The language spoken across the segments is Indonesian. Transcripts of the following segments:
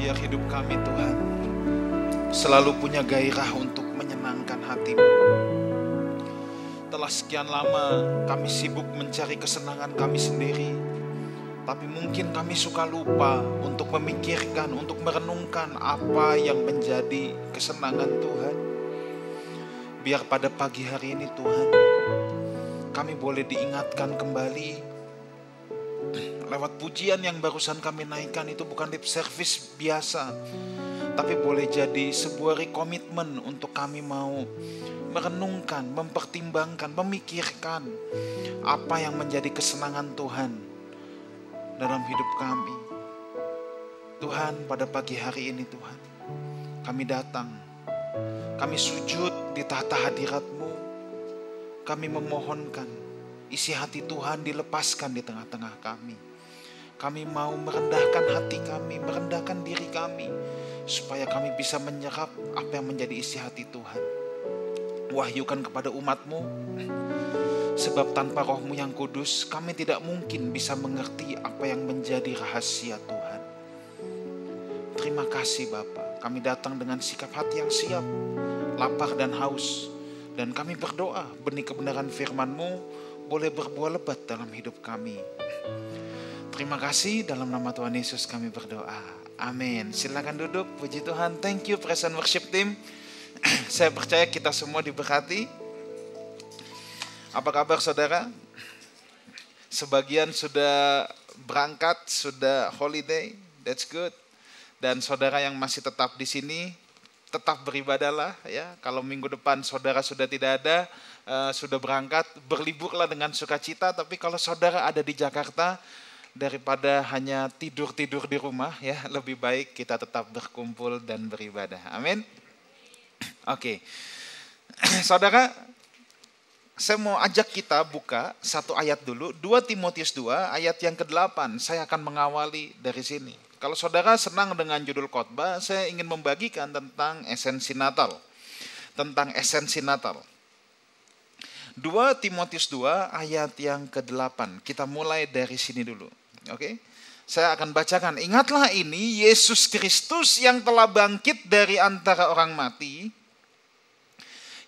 Biar hidup kami Tuhan selalu punya gairah untuk menyenangkan hati-Mu. Telah sekian lama kami sibuk mencari kesenangan kami sendiri, tapi mungkin kami suka lupa untuk memikirkan, untuk merenungkan apa yang menjadi kesenangan Tuhan. Biar pada pagi hari ini Tuhan, kami boleh diingatkan kembali lewat pujian yang barusan kami naikkan. Itu bukan lip service biasa, tapi boleh jadi sebuah komitmen untuk kami mau merenungkan, mempertimbangkan, memikirkan apa yang menjadi kesenangan Tuhan dalam hidup kami. Tuhan, pada pagi hari ini Tuhan, kami datang, kami sujud di tahta hadirat-Mu, kami memohonkan isi hati Tuhan dilepaskan di tengah-tengah kami. Kami mau merendahkan hati kami, merendahkan diri kami, supaya kami bisa menyerap apa yang menjadi isi hati Tuhan. Wahyukan kepada umat-Mu, sebab tanpa Roh-Mu yang kudus, kami tidak mungkin bisa mengerti apa yang menjadi rahasia Tuhan. Terima kasih Bapa, kami datang dengan sikap hati yang siap, lapar dan haus, dan kami berdoa benih kebenaran firman-Mu boleh berbuah lebat dalam hidup kami. Terima kasih, dalam nama Tuhan Yesus kami berdoa. Amin. Silakan duduk, puji Tuhan. Thank you Praise and Worship Team. Saya percaya kita semua diberkati. Apa kabar saudara? Sebagian sudah berangkat, sudah holiday. That's good. Dan saudara yang masih tetap di sini, tetap beribadahlah ya. Kalau minggu depan saudara sudah tidak ada, sudah berangkat, berliburlah dengan sukacita. Tapi kalau saudara ada di Jakarta, daripada hanya tidur-tidur di rumah ya, lebih baik kita tetap berkumpul dan beribadah. Amin. Oke. Saudara, saya mau ajak kita buka satu ayat dulu, 2 Timotius 2 ayat yang ke-8. Saya akan mengawali dari sini. Kalau saudara senang dengan judul khotbah, saya ingin membagikan tentang esensi Natal. Tentang esensi Natal. 2 Timotius 2 ayat yang ke-8. Kita mulai dari sini dulu. Oke, saya akan bacakan. Ingatlah ini, Yesus Kristus yang telah bangkit dari antara orang mati,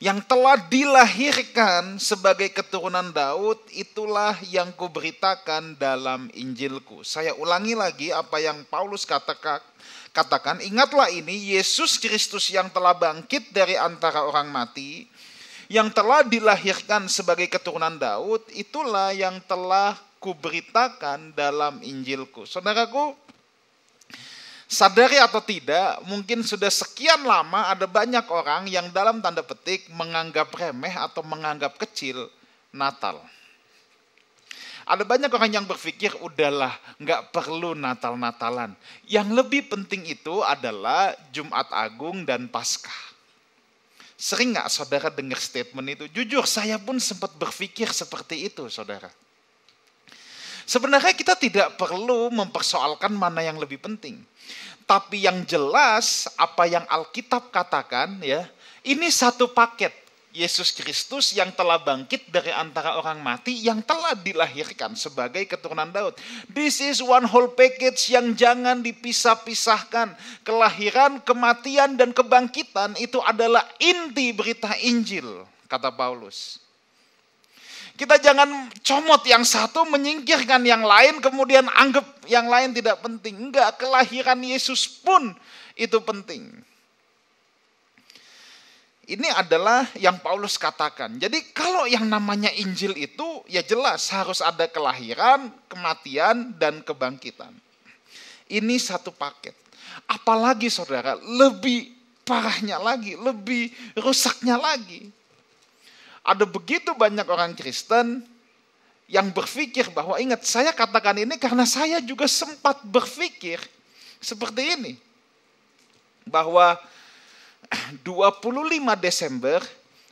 yang telah dilahirkan sebagai keturunan Daud, itulah yang kuberitakan dalam Injilku. Saya ulangi lagi apa yang Paulus katakan. Ingatlah ini, Yesus Kristus yang telah bangkit dari antara orang mati, yang telah dilahirkan sebagai keturunan Daud, itulah yang telah kuberitakan dalam Injilku. Saudaraku, sadari atau tidak, mungkin sudah sekian lama ada banyak orang yang dalam tanda petik menganggap remeh atau menganggap kecil Natal. Ada banyak orang yang berpikir, udahlah, nggak perlu Natal-Natalan. Yang lebih penting itu adalah Jumat Agung dan Paskah. Sering nggak saudara dengar statement itu? Jujur, saya pun sempat berpikir seperti itu, saudara. Sebenarnya kita tidak perlu mempersoalkan mana yang lebih penting. Tapi yang jelas, apa yang Alkitab katakan, ya, ini satu paket. Yesus Kristus yang telah bangkit dari antara orang mati, yang telah dilahirkan sebagai keturunan Daud. This is one whole package yang jangan dipisah-pisahkan. Kelahiran, kematian, dan kebangkitan itu adalah inti berita Injil, kata Paulus. Kita jangan comot yang satu, menyingkirkan yang lain, kemudian anggap yang lain tidak penting. Enggak, kelahiran Yesus pun itu penting. Ini adalah yang Paulus katakan. Jadi kalau yang namanya Injil itu, ya jelas harus ada kelahiran, kematian, dan kebangkitan. Ini satu paket. Apalagi saudara, lebih parahnya lagi, lebih rusaknya lagi. Ada begitu banyak orang Kristen yang berpikir bahwa, ingat, saya katakan ini karena saya juga sempat berpikir seperti ini. Bahwa 25 Desember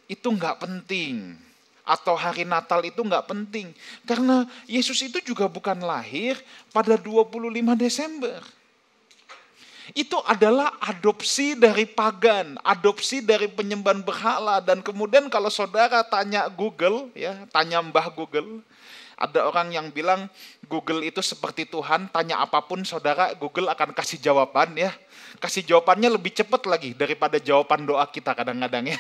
itu nggak penting. Atau hari Natal itu nggak penting. Karena Yesus itu juga bukan lahir pada 25 Desember. Itu adalah adopsi dari pagan, adopsi dari penyembahan berhala. Dan kemudian kalau saudara tanya Google, ya, tanya Mbah Google, ada orang yang bilang Google itu seperti Tuhan, tanya apapun saudara, Google akan kasih jawaban ya. Kasih jawabannya lebih cepat lagi daripada jawaban doa kita kadang-kadang ya.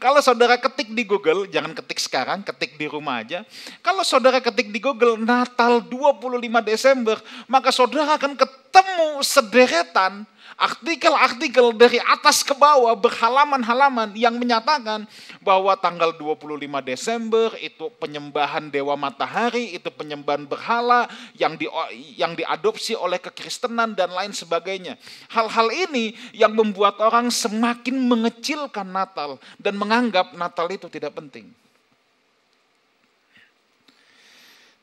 Kalau saudara ketik di Google, jangan ketik sekarang, ketik di rumah aja. Kalau saudara ketik di Google Natal 25 Desember, maka saudara akan ketemu sederetan artikel-artikel dari atas ke bawah berhalaman-halaman yang menyatakan bahwa tanggal 25 Desember itu penyembahan dewa matahari, itu penyembahan berhala yang diadopsi oleh kekristenan dan lain sebagainya. Hal-hal ini yang membuat orang semakin mengecilkan Natal dan menganggap Natal itu tidak penting.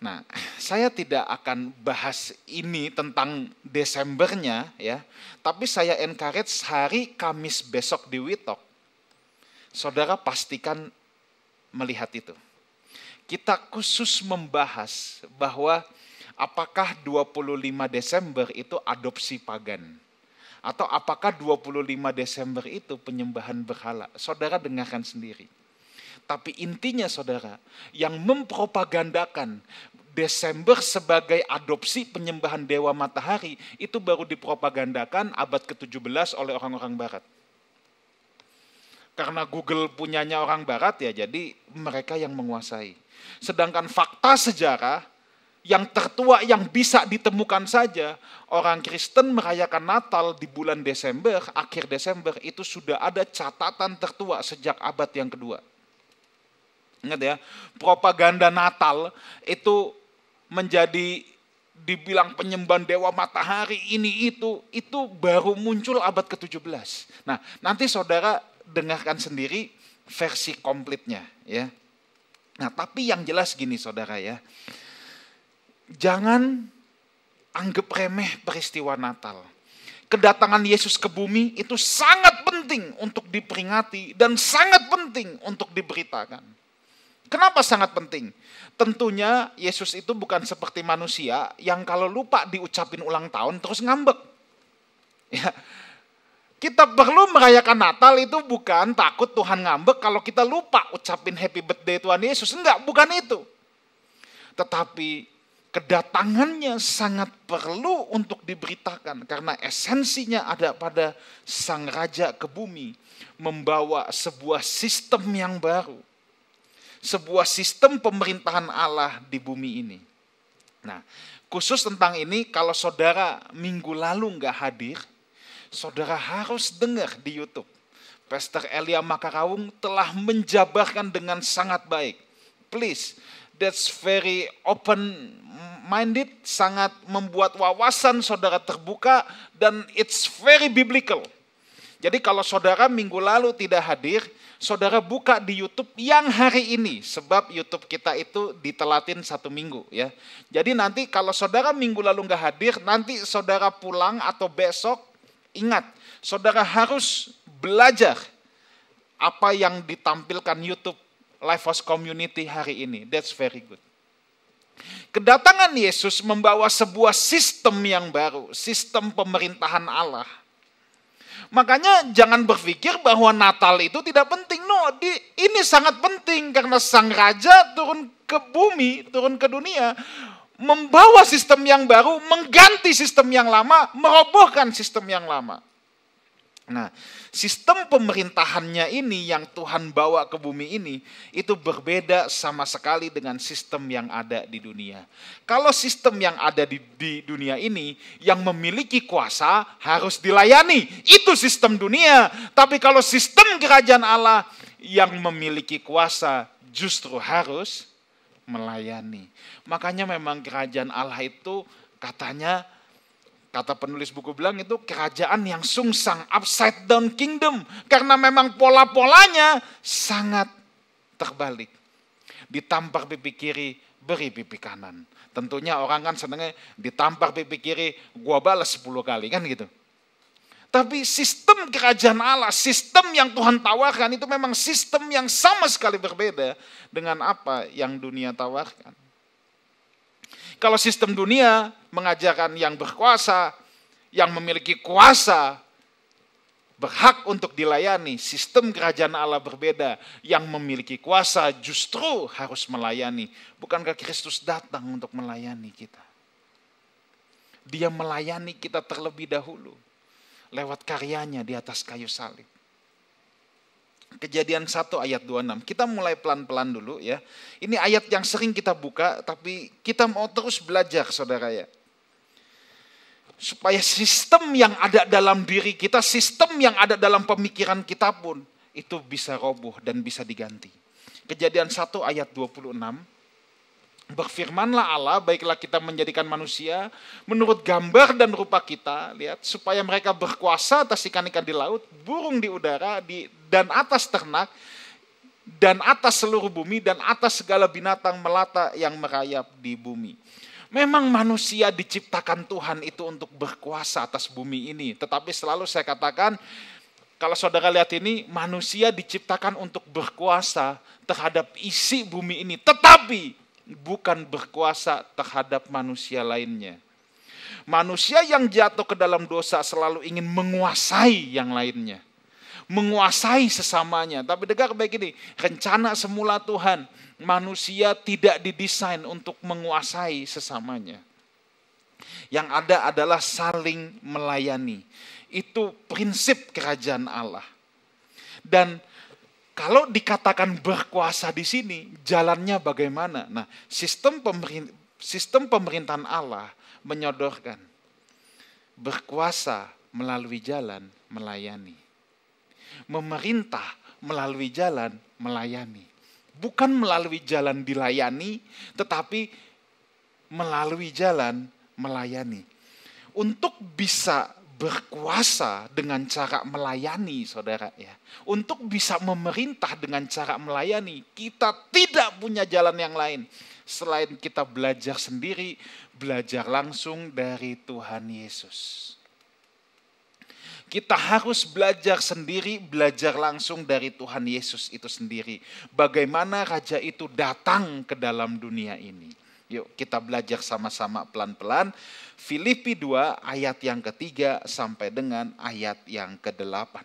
Nah, saya tidak akan bahas ini tentang Desembernya ya, tapi saya encourage hari Kamis besok di Witok. Saudara pastikan melihat itu. Kita khusus membahas bahwa apakah 25 Desember itu adopsi pagan atau apakah 25 Desember itu penyembahan berhala. Saudara dengarkan sendiri. Tapi intinya saudara, yang mempropagandakan Desember sebagai adopsi penyembahan dewa matahari itu baru dipropagandakan abad ke-17 oleh orang-orang barat. Karena Google punyanya orang barat ya, jadi mereka yang menguasai. Sedangkan fakta sejarah yang tertua yang bisa ditemukan saja, orang Kristen merayakan Natal di bulan Desember, akhir Desember itu sudah ada catatan tertua sejak abad yang kedua. Ingat ya, propaganda Natal itu menjadi dibilang penyembahan dewa matahari ini itu baru muncul abad ke-17. Nah, nanti saudara dengarkan sendiri versi komplitnya ya. Nah, tapi yang jelas gini saudara ya. Jangan anggap remeh peristiwa Natal. Kedatangan Yesus ke bumi itu sangat penting untuk diperingati dan sangat penting untuk diberitakan. Kenapa sangat penting? Tentunya Yesus itu bukan seperti manusia yang kalau lupa diucapin ulang tahun terus ngambek. Ya. Kita perlu merayakan Natal itu bukan takut Tuhan ngambek kalau kita lupa ucapin happy birthday Tuhan Yesus. Enggak, bukan itu. Tetapi kedatangannya sangat perlu untuk diberitakan karena esensinya ada pada Sang Raja ke bumi membawa sebuah sistem yang baru. Sebuah sistem pemerintahan Allah di bumi ini. Nah, khusus tentang ini kalau saudara minggu lalu nggak hadir, saudara harus dengar di YouTube. Pastor Elia Makarawung telah menjabarkan dengan sangat baik. Please, that's very open-minded, sangat membuat wawasan saudara terbuka dan it's very biblical. Jadi kalau saudara minggu lalu tidak hadir, saudara buka di YouTube yang hari ini. Sebab YouTube kita itu ditelatin 1 minggu ya. Jadi nanti kalau saudara minggu lalu nggak hadir, nanti saudara pulang atau besok, ingat, saudara harus belajar apa yang ditampilkan YouTube Lifehouse Community hari ini. That's very good. Kedatangan Yesus membawa sebuah sistem yang baru, sistem pemerintahan Allah. Makanya jangan berpikir bahwa Natal itu tidak penting. No, ini sangat penting karena Sang Raja turun ke bumi, turun ke dunia, membawa sistem yang baru, mengganti sistem yang lama, merobohkan sistem yang lama. Nah, sistem pemerintahannya ini yang Tuhan bawa ke bumi ini, itu berbeda sama sekali dengan sistem yang ada di dunia. Kalau sistem yang ada di dunia ini, yang memiliki kuasa harus dilayani. Itu sistem dunia. Tapi kalau sistem kerajaan Allah, yang memiliki kuasa justru harus melayani. Makanya memang kerajaan Allah itu katanya, kata penulis buku bilang itu kerajaan yang sungsang, upside down kingdom. Karena memang pola-polanya sangat terbalik. Ditampar pipi kiri, beri pipi kanan. Tentunya orang kan senangnya ditampar pipi kiri, gua balas 10 kali kan gitu. Tapi sistem kerajaan Allah, sistem yang Tuhan tawarkan itu memang sistem yang sama sekali berbeda dengan apa yang dunia tawarkan. Kalau sistem dunia mengajarkan yang berkuasa, yang memiliki kuasa, berhak untuk dilayani. Sistem kerajaan Allah berbeda. Yang memiliki kuasa justru harus melayani. Bukankah Kristus datang untuk melayani kita? Dia melayani kita terlebih dahulu lewat karyanya di atas kayu salib. Kejadian 1 ayat 26. Kita mulai pelan-pelan dulu ya. Ini ayat yang sering kita buka, tapi kita mau terus belajar saudara ya. Supaya sistem yang ada dalam diri kita, sistem yang ada dalam pemikiran kita pun, itu bisa roboh dan bisa diganti. Kejadian 1 ayat 26. Berfirmanlah Allah, baiklah kita menjadikan manusia menurut gambar dan rupa kita, lihat, supaya mereka berkuasa atas ikan-ikan di laut, burung di udara, dan atas ternak, dan atas seluruh bumi, dan atas segala binatang melata yang merayap di bumi. Memang manusia diciptakan Tuhan itu untuk berkuasa atas bumi ini, tetapi selalu saya katakan, kalau saudara lihat ini, manusia diciptakan untuk berkuasa terhadap isi bumi ini, tetapi bukan berkuasa terhadap manusia lainnya. Manusia yang jatuh ke dalam dosa selalu ingin menguasai yang lainnya. Menguasai sesamanya. Tapi dengar baik ini, rencana semula Tuhan, manusia tidak didesain untuk menguasai sesamanya. Yang ada adalah saling melayani. Itu prinsip kerajaan Allah. Dan kalau dikatakan berkuasa di sini, jalannya bagaimana? Nah, sistem pemerintahan Allah menyodorkan berkuasa melalui jalan melayani. Memerintah melalui jalan melayani. Bukan melalui jalan dilayani, tetapi melalui jalan melayani. Untuk bisa berkuasa dengan cara melayani, saudara ya. Untuk bisa memerintah dengan cara melayani, kita tidak punya jalan yang lain selain kita belajar sendiri, belajar langsung dari Tuhan Yesus. Kita harus belajar sendiri, belajar langsung dari Tuhan Yesus itu sendiri. Bagaimana raja itu datang ke dalam dunia ini. Yuk kita belajar sama-sama pelan-pelan. Filipi 2 ayat yang ketiga sampai dengan ayat yang ke-8.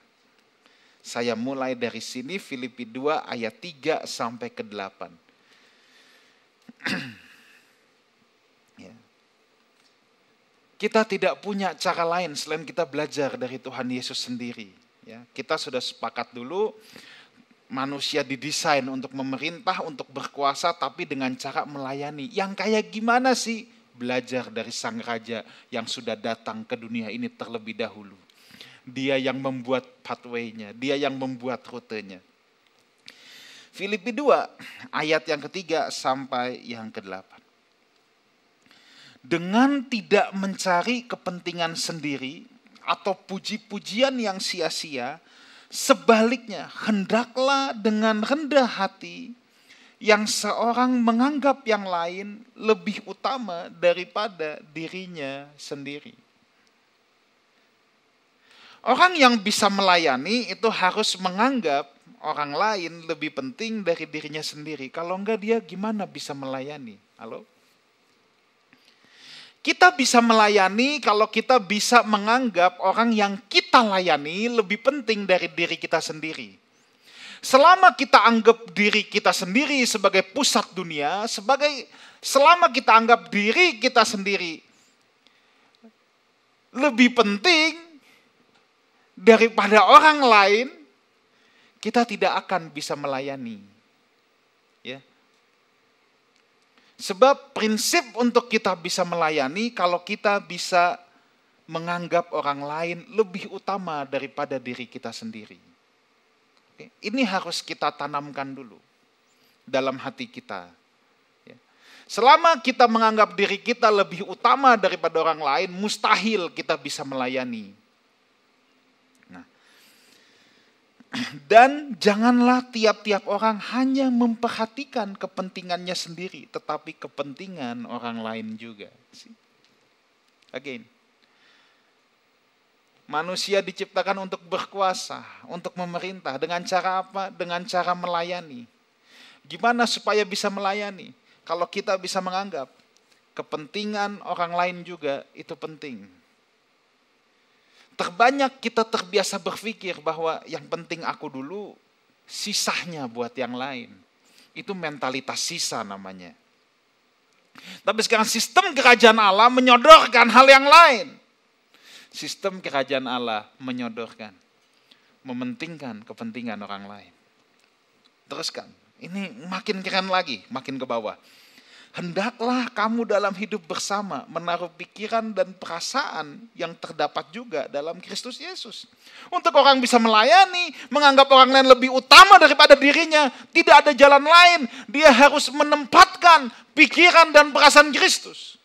Saya mulai dari sini, Filipi 2 ayat 3 sampai ke-8. Ya. Kita tidak punya cara lain selain kita belajar dari Tuhan Yesus sendiri. Ya. Kita sudah sepakat dulu, manusia didesain untuk memerintah, untuk berkuasa, tapi dengan cara melayani. Yang kayak gimana sih? Belajar dari sang raja yang sudah datang ke dunia ini terlebih dahulu. Dia yang membuat pathway-nya, dia yang membuat rutenya. Filipi 2 ayat yang ketiga sampai yang ke-8. Dengan tidak mencari kepentingan sendiri atau puji-pujian yang sia-sia, sebaliknya, hendaklah dengan rendah hati yang seorang menganggap yang lain lebih utama daripada dirinya sendiri. Orang yang bisa melayani itu harus menganggap orang lain lebih penting dari dirinya sendiri. Kalau enggak, dia gimana bisa melayani? Halo? Kita bisa melayani kalau kita bisa menganggap orang yang kita layani lebih penting dari diri kita sendiri. Selama kita anggap diri kita sendiri sebagai pusat dunia, selama kita anggap diri kita sendiri lebih penting daripada orang lain, kita tidak akan bisa melayani. Ya. Sebab prinsip untuk kita bisa melayani kalau kita bisa menganggap orang lain lebih utama daripada diri kita sendiri. Ini harus kita tanamkan dulu dalam hati kita. Selama kita menganggap diri kita lebih utama daripada orang lain, mustahil kita bisa melayani. Dan janganlah tiap-tiap orang hanya memperhatikan kepentingannya sendiri, tetapi kepentingan orang lain juga. Again. Manusia diciptakan untuk berkuasa, untuk memerintah. Dengan cara apa? Dengan cara melayani. Gimana supaya bisa melayani? Kalau kita bisa menganggap kepentingan orang lain juga itu penting. Terbanyak kita terbiasa berpikir bahwa yang penting aku dulu, sisanya buat yang lain. Itu mentalitas sisa namanya. Tapi sekarang sistem kerajaan Allah menyodorkan hal yang lain. Sistem kerajaan Allah menyodorkan, mementingkan kepentingan orang lain. Teruskan, ini makin keren lagi, makin ke bawah. Hendaklah kamu dalam hidup bersama menaruh pikiran dan perasaan yang terdapat juga dalam Kristus Yesus. Untuk orang bisa melayani, menganggap orang lain lebih utama daripada dirinya, tidak ada jalan lain. Dia harus menempatkan pikiran dan perasaan Kristus.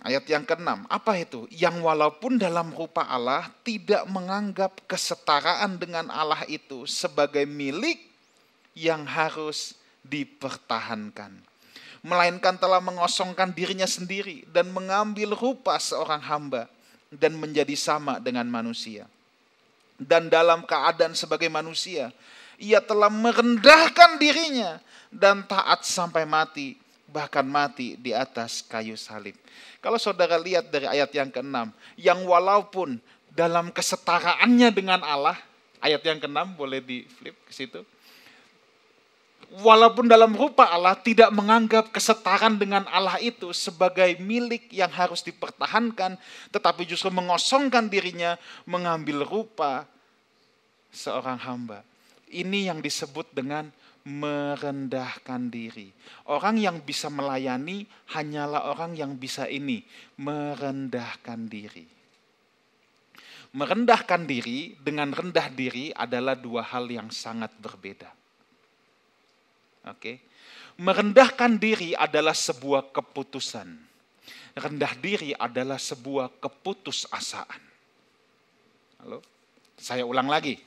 Ayat yang ke-6, apa itu? Yang walaupun dalam rupa Allah tidak menganggap kesetaraan dengan Allah itu sebagai milik yang harus dipertahankan, melainkan telah mengosongkan dirinya sendiri dan mengambil rupa seorang hamba dan menjadi sama dengan manusia. Dan dalam keadaan sebagai manusia, ia telah merendahkan dirinya dan taat sampai mati, bahkan mati di atas kayu salib. Kalau saudara lihat dari ayat yang ke-6, yang walaupun dalam kesetaraannya dengan Allah, ayat yang ke-6 boleh di flip ke situ. Walaupun dalam rupa Allah tidak menganggap kesetaraan dengan Allah itu sebagai milik yang harus dipertahankan, tetapi justru mengosongkan dirinya, mengambil rupa seorang hamba. Ini yang disebut dengan merendahkan diri. Orang yang bisa melayani hanyalah orang yang bisa ini, merendahkan diri. Merendahkan diri dengan rendah diri adalah dua hal yang sangat berbeda. Oke. Merendahkan diri adalah sebuah keputusan. Rendah diri adalah sebuah keputusasaan. Halo? Saya ulang lagi.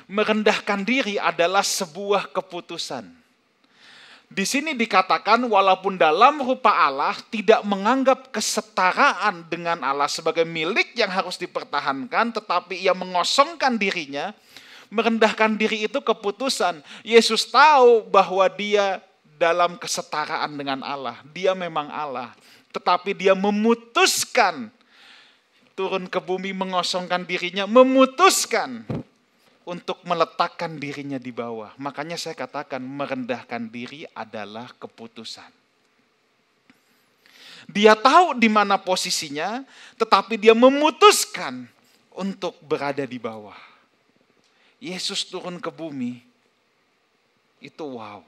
Merendahkan diri adalah sebuah keputusan. Di sini dikatakan walaupun dalam rupa Allah tidak menganggap kesetaraan dengan Allah sebagai milik yang harus dipertahankan, tetapi ia mengosongkan dirinya. Merendahkan diri itu keputusan. Yesus tahu bahwa dia dalam kesetaraan dengan Allah. Dia memang Allah. Tetapi dia memutuskan turun ke bumi, mengosongkan dirinya, memutuskan untuk meletakkan dirinya di bawah. Makanya saya katakan merendahkan diri adalah keputusan. Dia tahu di mana posisinya, tetapi dia memutuskan untuk berada di bawah. Yesus turun ke bumi, itu wow.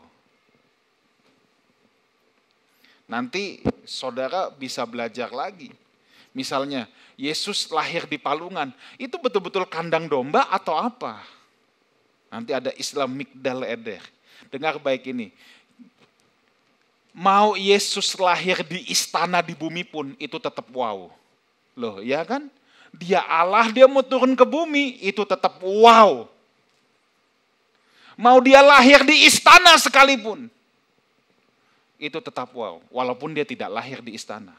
Nanti saudara bisa belajar lagi. Misalnya, Yesus lahir di palungan, itu betul-betul kandang domba atau apa? Nanti ada Islam Migdal Eder. Dengar baik ini. Mau Yesus lahir di istana di bumi pun, itu tetap wow. Loh, ya kan? Dia Allah, dia mau turun ke bumi, itu tetap wow. Mau dia lahir di istana sekalipun, itu tetap wow, walaupun dia tidak lahir di istana.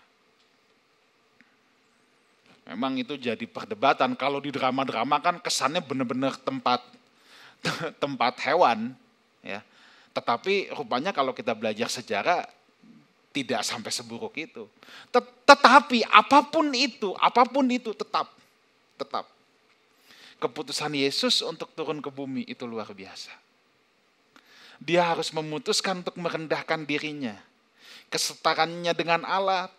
Memang itu jadi perdebatan. Kalau di drama-drama kan kesannya benar-benar tempat hewan, ya. Tetapi rupanya kalau kita belajar sejarah tidak sampai seburuk itu. Tetapi apapun itu tetap keputusan Yesus untuk turun ke bumi itu luar biasa. Dia harus memutuskan untuk merendahkan dirinya. Kesetarannya dengan Allah,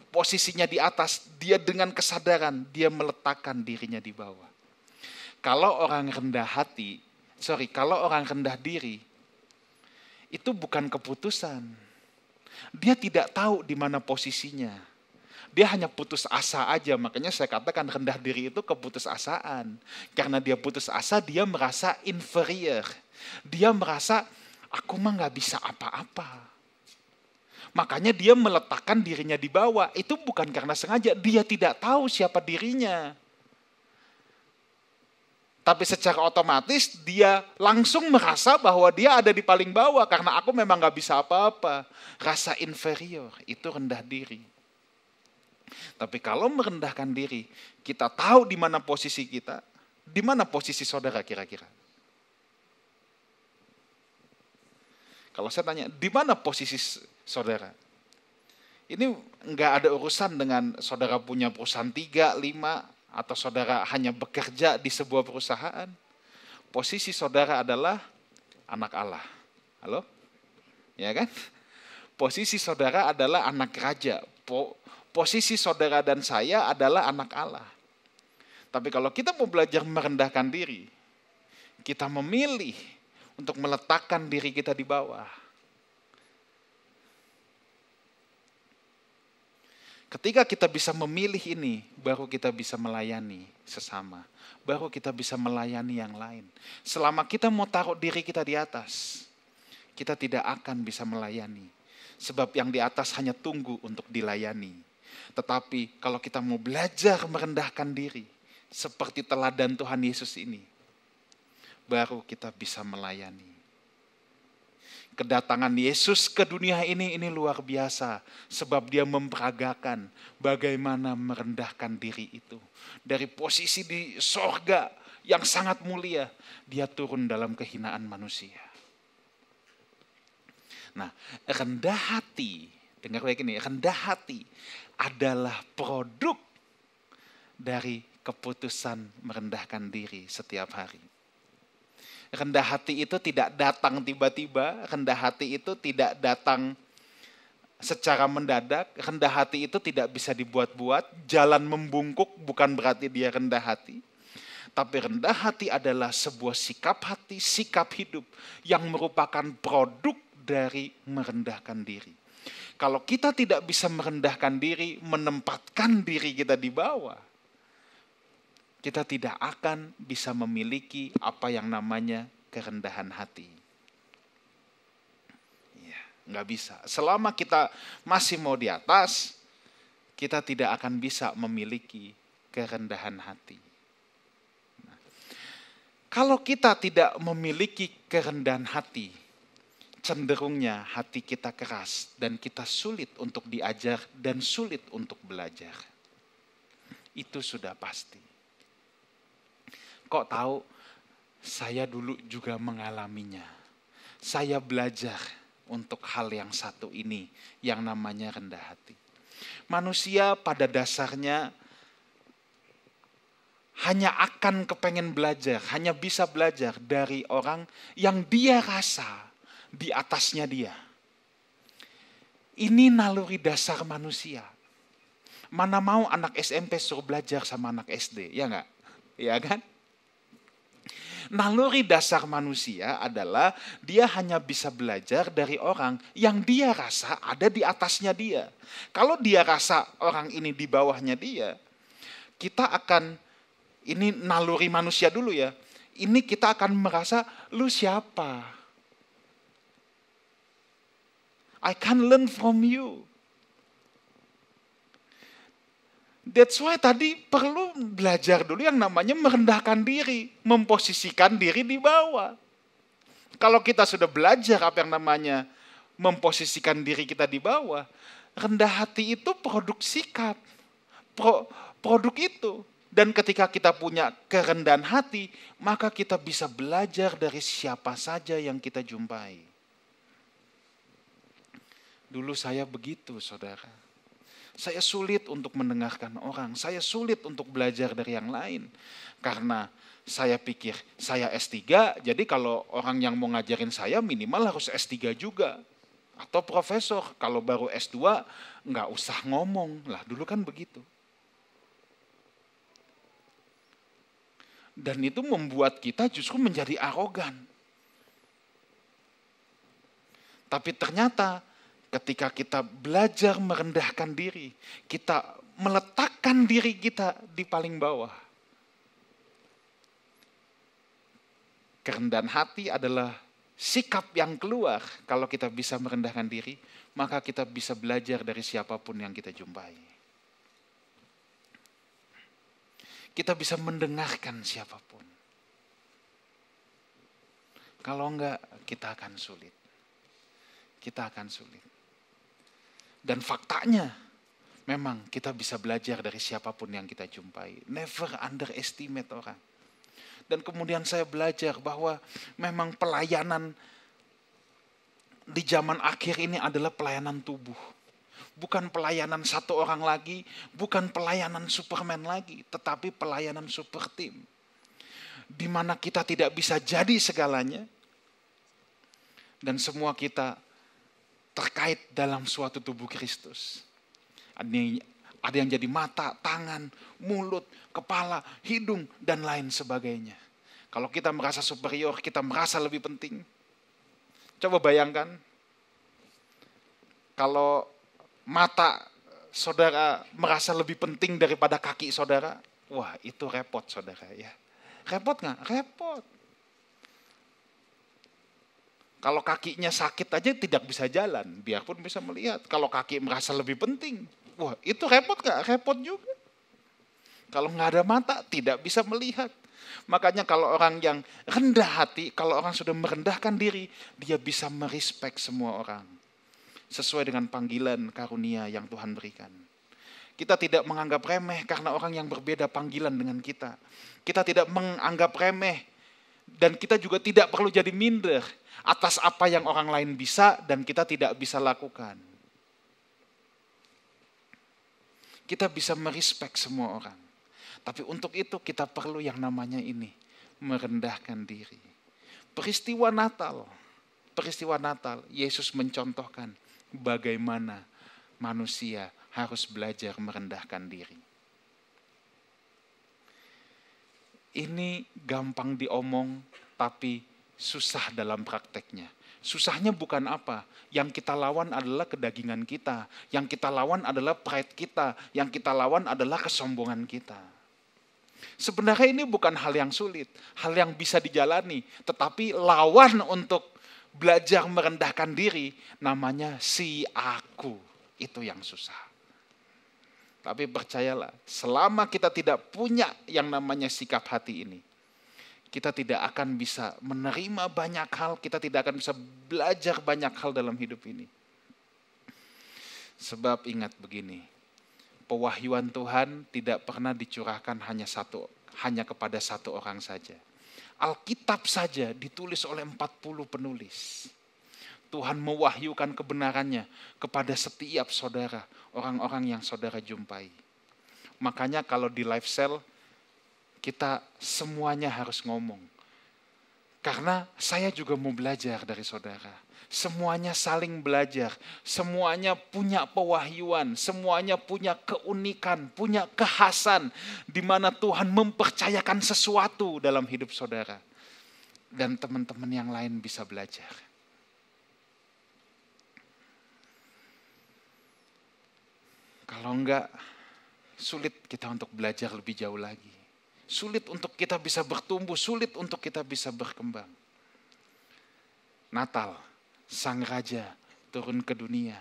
posisinya di atas, dia dengan kesadaran, dia meletakkan dirinya di bawah. Kalau orang rendah diri, itu bukan keputusan. Dia tidak tahu di mana posisinya. Dia hanya putus asa aja, makanya saya katakan rendah diri itu keputusasaan. Karena dia putus asa, dia merasa inferior. Dia merasa, aku mah gak bisa apa-apa. Makanya dia meletakkan dirinya di bawah. Itu bukan karena sengaja, dia tidak tahu siapa dirinya. Tapi secara otomatis dia langsung merasa bahwa dia ada di paling bawah. Karena aku memang gak bisa apa-apa. Rasa inferior, itu rendah diri. Tapi kalau merendahkan diri, kita tahu di mana posisi kita. Di mana posisi saudara kira-kira? Kalau saya tanya, di mana posisi saudara? Ini nggak ada urusan dengan saudara punya perusahaan 3, 5, atau saudara hanya bekerja di sebuah perusahaan. Posisi saudara adalah anak Allah. Halo? Ya kan? Posisi saudara adalah anak raja. Posisi saudara dan saya adalah anak Allah. Tapi kalau kita mau belajar merendahkan diri, kita memilih untuk meletakkan diri kita di bawah. Ketika kita bisa memilih ini, baru kita bisa melayani sesama. Baru kita bisa melayani yang lain. Selama kita mau taruh diri kita di atas, kita tidak akan bisa melayani. Sebab yang di atas hanya tunggu untuk dilayani. Tetapi kalau kita mau belajar merendahkan diri, seperti teladan Tuhan Yesus ini, baru kita bisa melayani. Kedatangan Yesus ke dunia ini luar biasa. Sebab dia memperagakan bagaimana merendahkan diri itu. Dari posisi di sorga yang sangat mulia, dia turun dalam kehinaan manusia. Nah, rendah hati, dengar baik ini, rendah hati adalah produk dari keputusan merendahkan diri setiap hari. Rendah hati itu tidak datang tiba-tiba, rendah hati itu tidak datang secara mendadak, rendah hati itu tidak bisa dibuat-buat, jalan membungkuk bukan berarti dia rendah hati. Tapi rendah hati adalah sebuah sikap hati, sikap hidup yang merupakan produk dari merendahkan diri. Kalau kita tidak bisa merendahkan diri, menempatkan diri kita di bawah, kita tidak akan bisa memiliki apa yang namanya kerendahan hati. Ya, nggak bisa. Selama kita masih mau di atas, kita tidak akan bisa memiliki kerendahan hati. Nah, kalau kita tidak memiliki kerendahan hati, cenderungnya hati kita keras dan kita sulit untuk diajar dan sulit untuk belajar. Itu sudah pasti. Kok tahu? Saya dulu juga mengalaminya. Saya belajar untuk hal yang satu ini, yang namanya rendah hati. Manusia pada dasarnya hanya akan kepengen belajar, hanya bisa belajar dari orang yang dia rasa di atasnya dia. Ini naluri dasar manusia. Mana mau anak SMP suruh belajar sama anak SD, ya enggak? Ya kan? Naluri dasar manusia adalah dia hanya bisa belajar dari orang yang dia rasa ada di atasnya dia. Kalau dia rasa orang ini di bawahnya dia, kita akan, ini naluri manusia dulu ya, ini kita akan merasa, lu siapa? I can learn from you. That's why tadi perlu belajar dulu yang namanya merendahkan diri, memposisikan diri di bawah. Kalau kita sudah belajar apa yang namanya memposisikan diri kita di bawah, rendah hati itu produk sikap, produk itu. Dan ketika kita punya kerendahan hati, maka kita bisa belajar dari siapa saja yang kita jumpai. Dulu saya begitu, saudara. Saya sulit untuk mendengarkan orang, saya sulit untuk belajar dari yang lain. Karena saya pikir saya S3, jadi kalau orang yang mau ngajarin saya minimal harus S3 juga. Atau profesor, kalau baru S2 nggak usah ngomong. Lah dulu kan begitu. Dan itu membuat kita justru menjadi arogan. Tapi ternyata ketika kita belajar merendahkan diri, kita meletakkan diri kita di paling bawah. Kerendahan hati adalah sikap yang keluar. Kalau kita bisa merendahkan diri, maka kita bisa belajar dari siapapun yang kita jumpai. Kita bisa mendengarkan siapapun. Kalau enggak, kita akan sulit. Kita akan sulit. Dan faktanya, memang kita bisa belajar dari siapapun yang kita jumpai. Never underestimate orang. Dan kemudian saya belajar bahwa memang pelayanan di zaman akhir ini adalah pelayanan tubuh. bukan pelayanan satu orang lagi, bukan pelayanan Superman lagi, tetapi pelayanan super team. Di mana kita tidak bisa jadi segalanya, dan semua kita terkait dalam suatu tubuh Kristus. Ada yang jadi mata, tangan, mulut, kepala, hidung, dan lain sebagainya. Kalau kita merasa superior, kita merasa lebih penting. Coba bayangkan, kalau mata saudara merasa lebih penting daripada kaki saudara, wah itu repot saudara ya. Repot nggak? Repot. Kalau kakinya sakit aja tidak bisa jalan, biarpun bisa melihat. Kalau kaki merasa lebih penting, wah itu repot nggak? Repot juga. Kalau nggak ada mata, tidak bisa melihat. Makanya kalau orang yang rendah hati, kalau orang sudah merendahkan diri, dia bisa merespek semua orang. Sesuai dengan panggilan karunia yang Tuhan berikan. Kita tidak menganggap remeh karena orang yang berbeda panggilan dengan kita. Kita tidak menganggap remeh dan kita juga tidak perlu jadi minder atas apa yang orang lain bisa dan kita tidak bisa lakukan. Kita bisa merespek semua orang. Tapi untuk itu kita perlu yang namanya ini, merendahkan diri. Peristiwa Natal, Yesus mencontohkan bagaimana manusia harus belajar merendahkan diri. Ini gampang diomong, tapi susah dalam prakteknya. Susahnya bukan apa, yang kita lawan adalah kedagingan kita, yang kita lawan adalah pride kita, yang kita lawan adalah kesombongan kita. Sebenarnya ini bukan hal yang sulit, hal yang bisa dijalani, tetapi lawan untuk belajar merendahkan diri namanya si aku, itu yang susah. Tapi percayalah, selama kita tidak punya yang namanya sikap hati ini, kita tidak akan bisa menerima banyak hal, kita tidak akan bisa belajar banyak hal dalam hidup ini. Sebab ingat begini, pewahyuan Tuhan tidak pernah dicurahkan hanya kepada satu orang saja. Alkitab saja ditulis oleh 40 penulis. Tuhan mewahyukan kebenarannya kepada setiap saudara, orang-orang yang saudara jumpai. Makanya kalau di live cell, kita semuanya harus ngomong. Karena saya juga mau belajar dari saudara. Semuanya saling belajar. Semuanya punya pewahyuan. Semuanya punya keunikan, punya kekhasan. Di mana Tuhan mempercayakan sesuatu dalam hidup saudara. Dan teman-teman yang lain bisa belajar. Kalau enggak, sulit kita untuk belajar lebih jauh lagi. Sulit untuk kita bisa bertumbuh, sulit untuk kita bisa berkembang. Natal, Sang Raja turun ke dunia.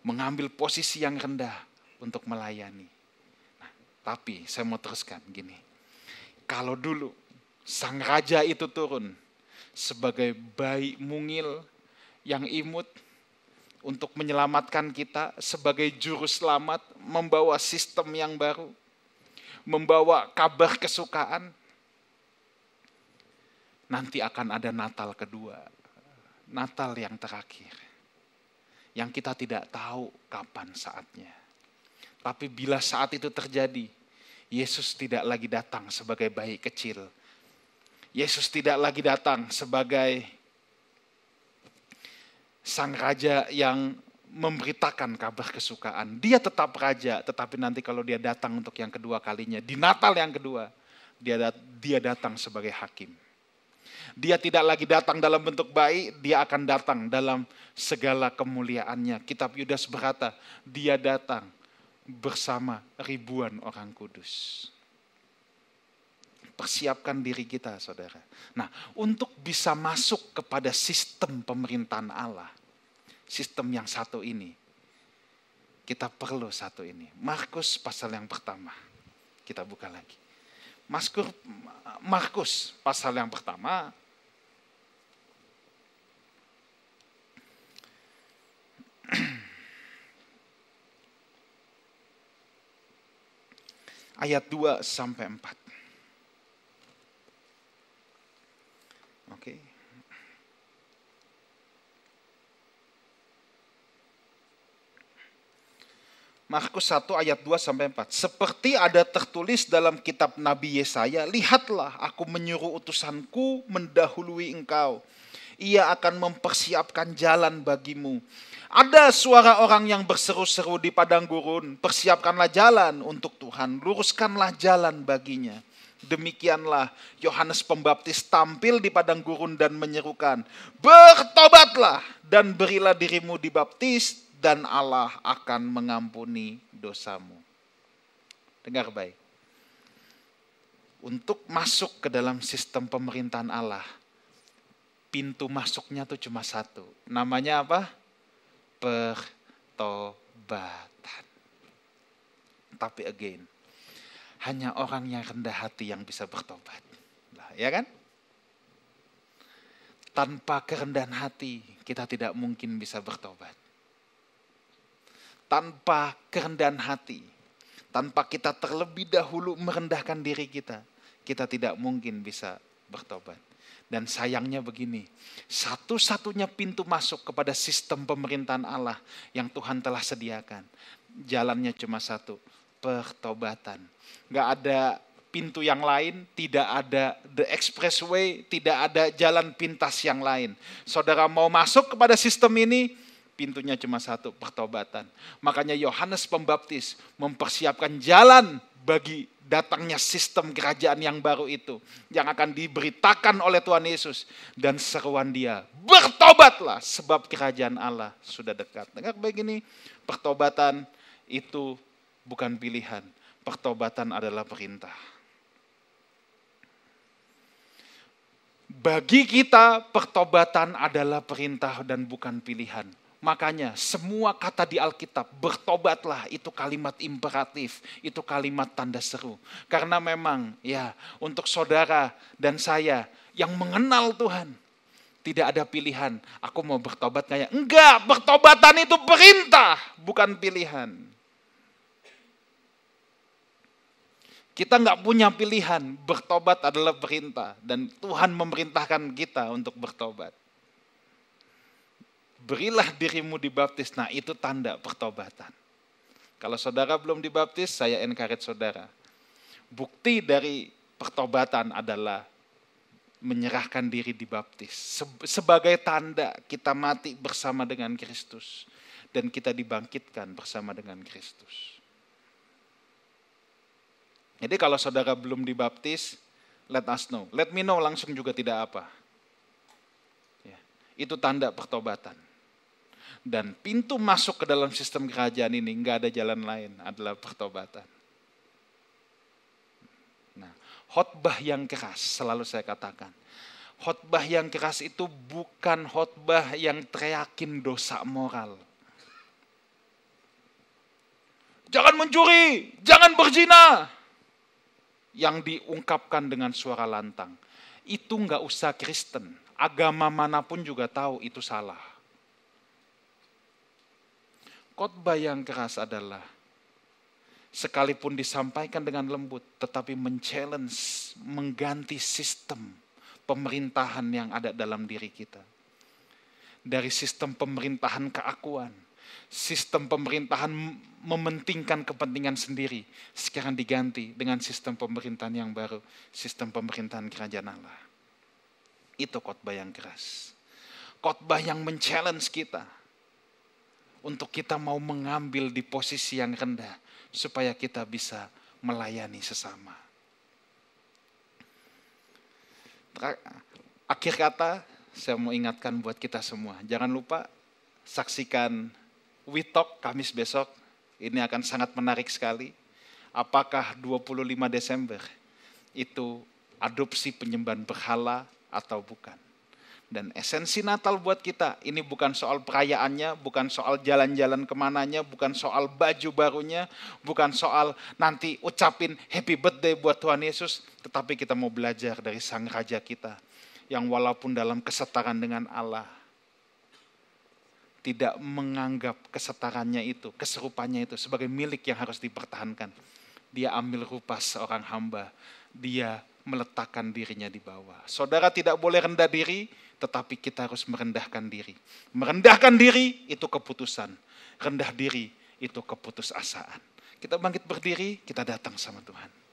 Mengambil posisi yang rendah untuk melayani. Nah, tapi saya mau teruskan gini. Kalau dulu Sang Raja itu turun sebagai bayi mungil yang imut untuk menyelamatkan kita, sebagai juru selamat, membawa sistem yang baru, membawa kabar kesukaan. Nanti akan ada Natal kedua, Natal yang terakhir, yang kita tidak tahu kapan saatnya. Tapi bila saat itu terjadi, Yesus tidak lagi datang sebagai bayi kecil. Yesus tidak lagi datang sebagai Sang Raja yang memberitakan kabar kesukaan. Dia tetap raja, tetapi nanti kalau dia datang untuk yang kedua kalinya, di Natal yang kedua, dia datang sebagai hakim. Dia tidak lagi datang dalam bentuk bayi, dia akan datang dalam segala kemuliaannya. Kitab Yudas berkata, dia datang bersama ribuan orang kudus. Persiapkan diri kita, saudara. Nah, untuk bisa masuk kepada sistem pemerintahan Allah, sistem yang satu ini, kita perlu satu ini. Markus pasal yang pertama. Kita buka lagi. Markus pasal yang pertama. Ayat 2 sampai 4. Oke. Markus 1 ayat 2-4. Seperti ada tertulis dalam kitab Nabi Yesaya, lihatlah aku menyuruh utusanku mendahului engkau. Ia akan mempersiapkan jalan bagimu. Ada suara orang yang berseru-seru di padang gurun, persiapkanlah jalan untuk Tuhan, luruskanlah jalan baginya. Demikianlah Yohanes Pembaptis tampil di padang gurun dan menyerukan, bertobatlah dan berilah dirimu dibaptis, dan Allah akan mengampuni dosamu. Dengar baik. Untuk masuk ke dalam sistem pemerintahan Allah, pintu masuknya tuh cuma satu. Namanya apa? Pertobatan. Tapi again, hanya orang yang rendah hati yang bisa bertobat. Nah, ya kan? Tanpa kerendahan hati, kita tidak mungkin bisa bertobat. Tanpa kerendahan hati, tanpa kita terlebih dahulu merendahkan diri kita, kita tidak mungkin bisa bertobat. Dan sayangnya begini, satu-satunya pintu masuk kepada sistem pemerintahan Allah yang Tuhan telah sediakan, jalannya cuma satu, pertobatan. Gak ada pintu yang lain, tidak ada the expressway, tidak ada jalan pintas yang lain. Saudara mau masuk kepada sistem ini, pintunya cuma satu, pertobatan. Makanya Yohanes Pembaptis mempersiapkan jalan bagi datangnya sistem kerajaan yang baru itu, yang akan diberitakan oleh Tuhan Yesus. Dan seruan dia, bertobatlah sebab kerajaan Allah sudah dekat. Dengar baik ini, pertobatan itu bukan pilihan, pertobatan adalah perintah. Bagi kita pertobatan adalah perintah dan bukan pilihan. Makanya semua kata di Alkitab, bertobatlah, itu kalimat imperatif, itu kalimat tanda seru. Karena memang ya untuk saudara dan saya yang mengenal Tuhan, tidak ada pilihan, aku mau bertobat kayak enggak, pertobatan itu perintah, bukan pilihan. Kita nggak punya pilihan, bertobat adalah perintah. Dan Tuhan memerintahkan kita untuk bertobat. Berilah dirimu dibaptis, nah itu tanda pertobatan. Kalau saudara belum dibaptis, saya encourage saudara. Bukti dari pertobatan adalah menyerahkan diri dibaptis. Sebagai tanda kita mati bersama dengan Kristus. Dan kita dibangkitkan bersama dengan Kristus. Jadi kalau saudara belum dibaptis, let us know. Let me know langsung juga tidak apa. Ya, itu tanda pertobatan. Dan pintu masuk ke dalam sistem kerajaan ini, enggak ada jalan lain, adalah pertobatan. Nah, khotbah yang keras, selalu saya katakan. Khotbah yang keras itu bukan khotbah yang teriakin dosa moral. Jangan mencuri, jangan berzina. Yang diungkapkan dengan suara lantang. Itu enggak usah Kristen. Agama manapun juga tahu itu salah. Khotbah yang keras adalah sekalipun disampaikan dengan lembut, tetapi men-challenge, mengganti sistem pemerintahan yang ada dalam diri kita. Dari sistem pemerintahan keakuan, sistem pemerintahan mementingkan kepentingan sendiri, sekarang diganti dengan sistem pemerintahan yang baru, sistem pemerintahan kerajaan Allah. Itu khotbah yang keras. Khotbah yang men-challenge kita untuk kita mau mengambil di posisi yang rendah supaya kita bisa melayani sesama. Akhir kata, saya mau ingatkan buat kita semua, jangan lupa saksikan We Talk Kamis besok. Ini akan sangat menarik sekali. Apakah 25 Desember itu adopsi penyembahan berhala atau bukan? Dan esensi Natal buat kita, ini bukan soal perayaannya, bukan soal jalan-jalan kemananya, bukan soal baju barunya, bukan soal nanti ucapin happy birthday buat Tuhan Yesus, tetapi kita mau belajar dari Sang Raja kita, yang walaupun dalam kesetaraan dengan Allah, tidak menganggap kesetaranya itu, keserupannya itu sebagai milik yang harus dipertahankan. Dia ambil rupa seorang hamba, dia meletakkan dirinya di bawah. Saudara tidak boleh rendah diri, tetapi kita harus merendahkan diri. Merendahkan diri itu keputusan. Rendah diri itu keputusasaan. Kita bangkit berdiri, kita datang sama Tuhan.